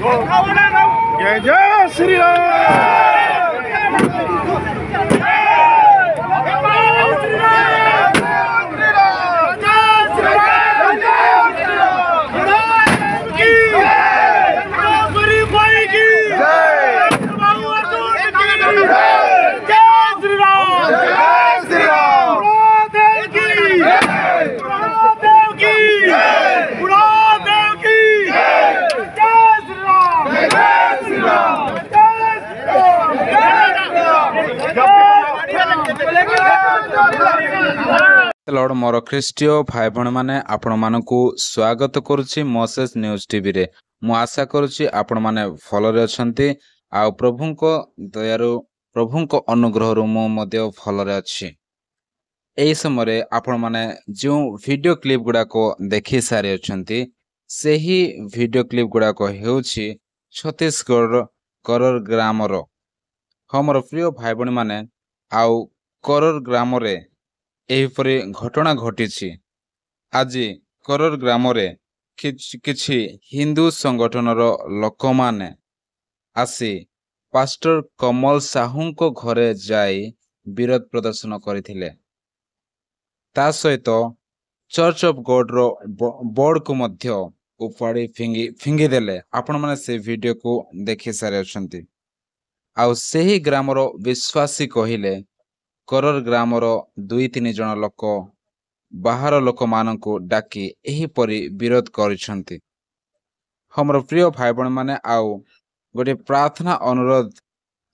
जय जय श्री राम। लॉर्ड मोर ख्रीष्टीय भाई भण माने आपण मानकु स्वागत करुछि मोसेस न्यूज टीवी रे। मु आशा करुछि आपण माने भल रे अछंती आ प्रभुको दयारु प्रभुको अनुग्रह रु मु मध्य भल रे अछि। एई समय आपण माने जो वीडियो क्लिप गुडा को देखि सारी अछंती सेही वीडियो क्लिप गुडा को हेउछि छत्तीसगढ़ करर ग्राम रो। हमर प्रिय भाई भण माने आउ करर ग्राम रे एहीपरि घटना घटी। आज करर ग्राम रे किछि हिंदू संगठन रो लोक माने आसी पास्टर कमल साहू को घरे जाई विरोध प्रदर्शन करथिले। ता सहित चर्च ऑफ गॉड रो बोर्ड को मध्य उपाड़ी फिंगी देले। आपण माने से वीडियो को देखि सारे अछंती। आउ सेही ग्राम रो विश्वासी कहिले करर ग्राम रो 2-3 जन लोक बाहर लोक मानकु डाकी एहीपरि विरोध करिसंती। हमर प्रिय भाई बहन माने आउ गोटे प्रार्थना अनुरोध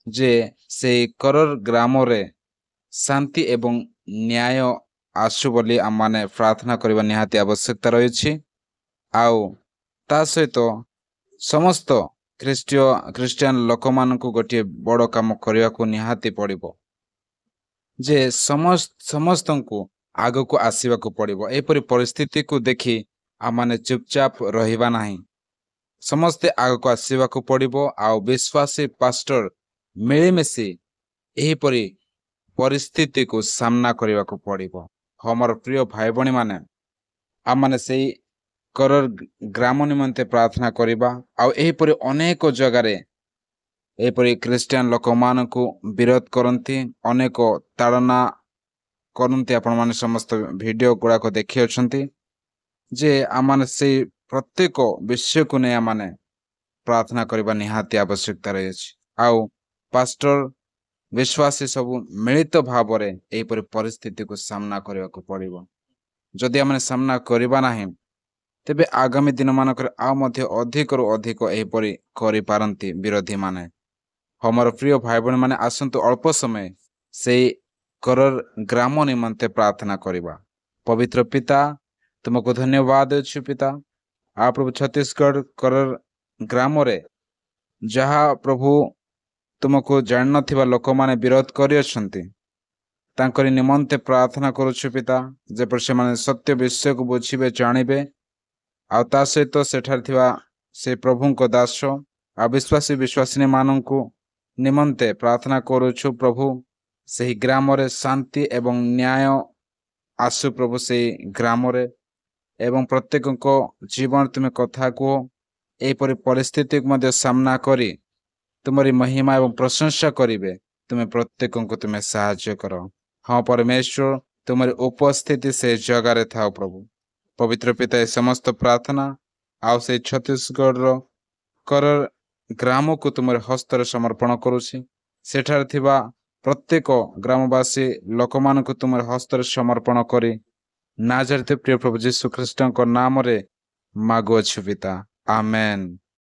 जे से करर ग्राम रे शांति एवं न्याय आसु बोली आम माने प्रार्थना करबा निहाती आवश्यकता रहिछि। आउ ता सहित समस्त क्रिश्चियन लोक मानकु गोटे बड़ काम करबा को निहाती पड़िबो जे समस्त को आग को आसवा को पड़िबो। एपरि परिस्थिति को देखि आमाने चुपचाप रहिबा नाही, समस्ते आग को आसवा को पड़िबो। आउ विश्वासी पास्टर मिलिमिशि एहीपरि परिस्थिति को सामना करबा को पड़िबो। हमर प्रिय भाई बहन माने आमाने सेही करर ग्राम निमंते प्रार्थना करिबा। आउ एहीपरि अनेक जगारे एपरि क्रिश्चियन लोक मानकु विरोध करंती, अनेक ताड़ना करंती। आपण माने समस्त वीडियो गुड़ा को देखि अछंती जे आमाने से प्रत्येक विषय को ने आमाने प्रार्थना करबा निहाती आवश्यकता रहिछि। आउ पास्टर विश्वासी सब मिलित भाव रे एपरि परिस्थिति को सामना करबा को पड़िबो। जदि आमाने सामना करबा नाही तेबे आगामी दिन मानकर आ मध्य अधिक रु अधिक एपरि करि पारंती विरोधी माने। हमर प्रिय भाई बहन माने आसंतु अल्प समय से करर ग्राम निमंते प्रार्थना करिबा। पवित्र पिता तुमको धन्यवाद अछि पिता। आ प्रभु छत्तीसगढ़ करर ग्राम रे जहाँ प्रभु तुमको जान नथिबा लोक माने विरोध करि अछंती तांकरी निमंते प्रार्थना करूछु पिता, जेपर से माने सत्य विषय को बुझिबे जानिबे। आ ता सहित सेठार थिबा से प्रभुको दास आ विश्वासी माननकु निमंते प्रार्थना करूछु प्रभु सही ग्राम रे शांति एवं न्याय आसु प्रभु से ग्राम रे एवं प्रत्येक को जीवन तुम्हें कथा को एपरि परिस्थिति को मध्य सामना करी तुम्हारी महिमा एवं प्रशंसा करिवे। तुम्हें प्रत्येक को तुम्हें सहायता करो। हाँ परमेश्वर तुम्हारी उपस्थिति से जगह रे थाओ प्रभु। पवित्र पिता ए समस्त प्रार्थना आउ से छत्तीसगढ़ रो करर ग्राम को तुम हस्त समर्पण करुछि। सेठार थिबा प्रत्येक ग्रामवासी लोक मान को तुम हस्त समर्पण करी नाजरेथ प्रिय प्रभु यीशु ख्रीष्ट नाम रे मागुअछु पिता, आमेन।